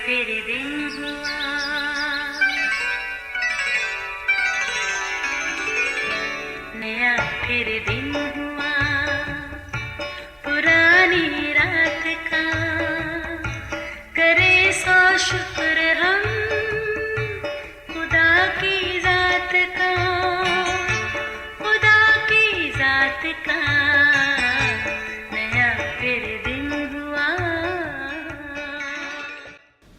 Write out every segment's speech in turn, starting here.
फिर दिन हुआ, नया फिर दिन हुआ, पुरानी रात का करे सो शुक्र हम खुदा की जात का, खुदा की जात का, नया फिर दिन हुआ।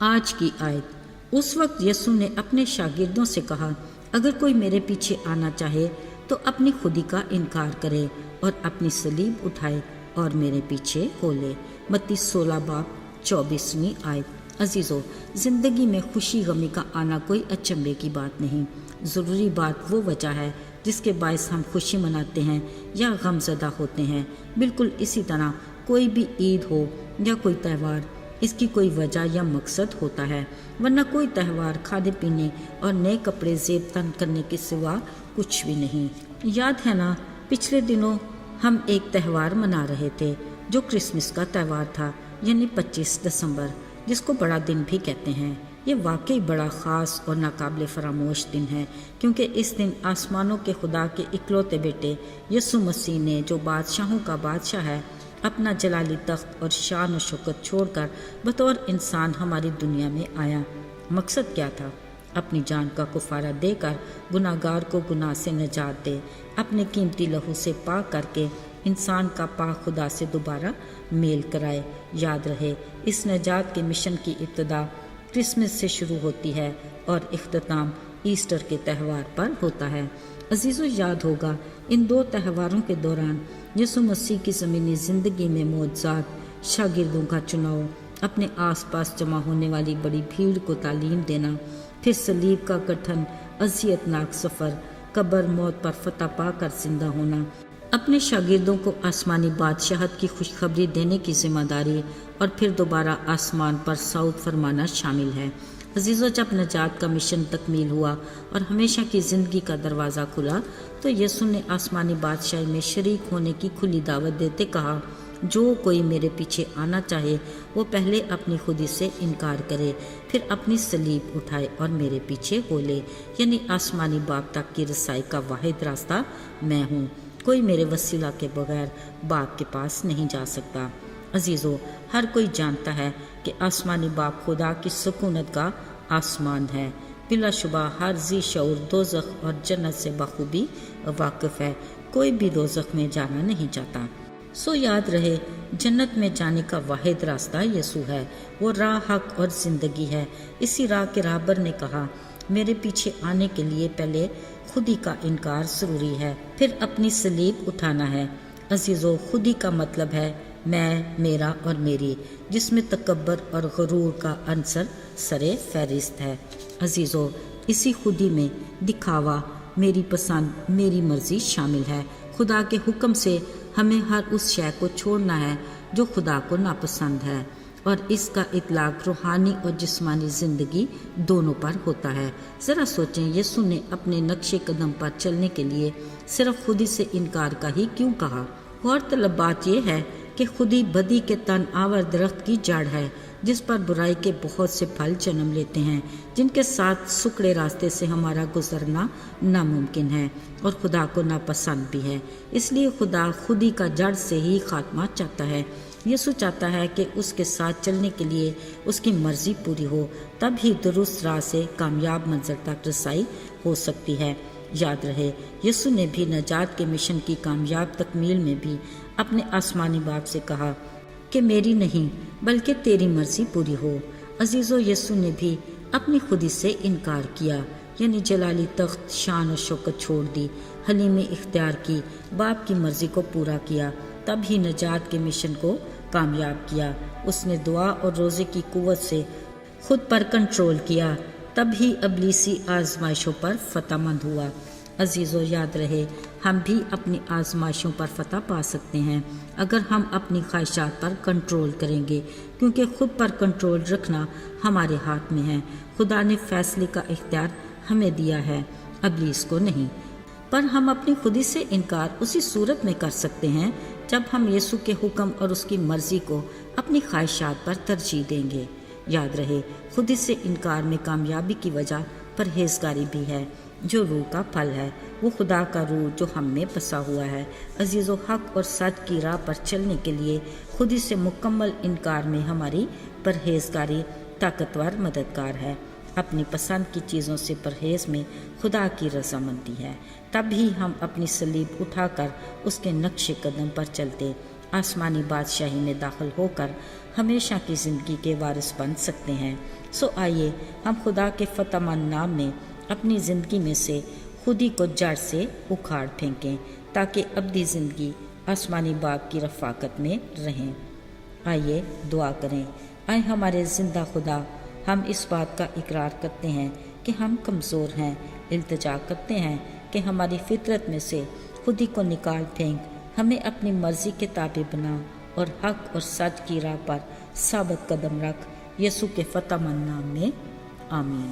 आज की आयत। उस वक्त यीशु ने अपने शागिर्दों से कहा, अगर कोई मेरे पीछे आना चाहे तो अपनी खुदी का इनकार करे और अपनी सलीब उठाए और मेरे पीछे हो ले। मत्ती 16 बाब 24वीं आयत। अजीजों, जिंदगी में खुशी गमी का आना कोई अचंभे की बात नहीं। ज़रूरी बात वो वजह है जिसके बायस हम खुशी मनाते हैं या गमज़दा होते हैं। बिल्कुल इसी तरह कोई भी ईद हो या कोई त्यौहार, इसकी कोई वजह या मकसद होता है, वरना कोई त्यौहार खाने पीने और नए कपड़े जेब तन करने के सिवा कुछ भी नहीं। याद है ना, पिछले दिनों हम एक त्यौहार मना रहे थे जो क्रिसमस का त्यौहार था, यानी 25 दिसंबर, जिसको बड़ा दिन भी कहते हैं। ये वाकई बड़ा ख़ास और नाकाबिले फरामोश दिन है, क्योंकि इस दिन आसमानों के खुदा के इकलौते बेटे यीशु मसीह ने, जो बादशाहों का बादशाह है, अपना जलाली तख्त और शान और शौकत छोड़कर बतौर इंसान हमारी दुनिया में आया। मकसद क्या था? अपनी जान का कुफारा देकर गुनाहगार को गुनाह से निजात दे, अपने कीमती लहू से पाक करके इंसान का पाक खुदा से दोबारा मेल कराए। याद रहे, इस निजात के मिशन की इब्तिदा क्रिसमस से शुरू होती है और इख्तिताम ईस्टर के त्यौहार पर होता है। अजीज़ों, याद होगा इन दो त्यौहारों के दौरान यीशु मसीह की ज़मीनी ज़िंदगी में मौजूद शागिर्दों का चुनाव, अपने आसपास जमा होने वाली बड़ी भीड़ को तालीम देना, फिर सलीब का गठन, अज़ियतनाक सफ़र, कब्र, मौत पर फतह पाकर जिंदा होना, अपने शागिर्दों को आसमानी बादशाहत की खुशखबरी देने की जिम्मेदारी और फिर दोबारा आसमान पर सऊद फरमाना शामिल है। अजीज़ों, जब नजात का मिशन तकमील हुआ और हमेशा की ज़िंदगी का दरवाज़ा खुला तो यीशु ने आसमानी बादशाही में शरीक होने की खुली दावत देते कहा, जो कोई मेरे पीछे आना चाहे वो पहले अपनी खुदी से इनकार करे, फिर अपनी सलीब उठाए और मेरे पीछे हो ले। यानी आसमानी बाप तक की रसाई का वाहिद रास्ता मैं हूँ। कोई मेरे वसीला के बगैर बाप के पास नहीं जा सकता। अजीज़ों, हर कोई जानता है कि आसमानी बाप खुदा की सुकूनत का आसमान है। बिलाशुबा हर जी शऊर दोज़ख और जन्नत से बखूबी वाकिफ़ है। कोई भी दोज़ख में जाना नहीं चाहता। सो याद रहे, जन्नत में जाने का वाहिद रास्ता यीशु है। वो राह, हक और ज़िंदगी है। इसी राह के राहबर ने कहा, मेरे पीछे आने के लिए पहले खुदी का इनकार ज़रूरी है, फिर अपनी सलीब उठाना है। अजीज़ों, खुदी का मतलब है मैं, मेरा और मेरी, जिसमें तकब्बर और गुरूर का अंसर सरे फहरिस्त है। अजीज़ों, इसी खुदी में दिखावा, मेरी पसंद, मेरी मर्ज़ी शामिल है। खुदा के हुक्म से हमें हर उस शय को छोड़ना है जो खुदा को नापसंद है, और इसका इतलाक रूहानी और जिस्मानी ज़िंदगी दोनों पर होता है। ज़रा सोचें, यीशु ने अपने नक्शे कदम पर चलने के लिए सिर्फ खुदी से इनकार का ही क्यों कहा? गौरतलब बात यह है कि खुदी बदी के तन आवर दरख्त की जड़ है, जिस पर बुराई के बहुत से फल जन्म लेते हैं, जिनके साथ सुकड़े रास्ते से हमारा गुजरना नामुमकिन है और खुदा को नापसंद भी है। इसलिए खुदा खुदी का जड़ से ही खात्मा चाहता है। यीशु चाहता है कि उसके साथ चलने के लिए उसकी मर्जी पूरी हो, तब ही दुरुस्त राह से कामयाब मंजिल तक रसाई हो सकती है। याद रहे, यीशु ने भी नजात के मिशन की कामयाब तकमील में भी अपने आसमानी बाप से कहा कि मेरी नहीं बल्कि तेरी मर्जी पूरी हो। अजीज़ों, यीशु ने भी अपनी खुदी से इनकार किया, यानी जलाली तख्त, शान और शौकत छोड़ दी, हलीमी इख्तियार की, बाप की मर्जी को पूरा किया, तब ही नजात के मिशन को कामयाब किया। उसने दुआ और रोज़े की कुव्वत से खुद पर कंट्रोल किया, तब ही अबलीसी आजमाइशों पर फतहमंद हुआ। अजीज़ों, याद रहे, हम भी अपनी आजमाइशों पर फतह पा सकते हैं अगर हम अपनी ख्वाहिशात पर कंट्रोल करेंगे, क्योंकि खुद पर कंट्रोल रखना हमारे हाथ में है। खुदा ने फैसले का इख्तियार हमें दिया है, अबलीस को नहीं। पर हम अपनी खुदी से इनकार उसी सूरत में कर सकते हैं जब हम यीशु के हुक्म और उसकी मर्जी को अपनी ख्वाहिशात पर तरजीह देंगे। یاد رہے خودی سے انکار میں کامیابی کی وجہ پرہیزگاری بھی ہے جو روح کا پھل ہے، وہ خدا کا روح جو ہم میں بسا ہوا ہے۔ عزیز و حق اور سچ کی راہ پر چلنے کے لیے خودی سے مکمل انکار میں ہماری پرہیزگاری طاقتور مددگار ہے۔ اپنی پسند کی چیزوں سے پرہیز میں خدا کی رضامندی ہے، تب ہی ہم اپنی صلیب اٹھا کر اس کے نقش قدم پر چلتے آسمانی بادشاہی میں داخل ہو کر ہمیشہ کی زندگی کے وارث بن سکتے ہیں۔ سو آئیے ہم خدا کے فتح مند نام میں اپنی زندگی میں سے خودی کو جڑ سے اکھاڑ پھینکیں تاکہ ابدی زندگی آسمانی باغ کی رفاقت میں رہیں۔ آئیے دعا کریں۔ اے ہمارے زندہ خدا، ہم اس بات کا اقرار کرتے ہیں کہ ہم کمزور ہیں، التجا کرتے ہیں کہ ہماری فطرت میں سے خودی کو نکال پھینک، ہمیں اپنی مرضی کے تابع بنا اور حق اور سچ کی راہ پر ثابت قدم رکھ۔ یسوع کے فتح مند نام میں آمین۔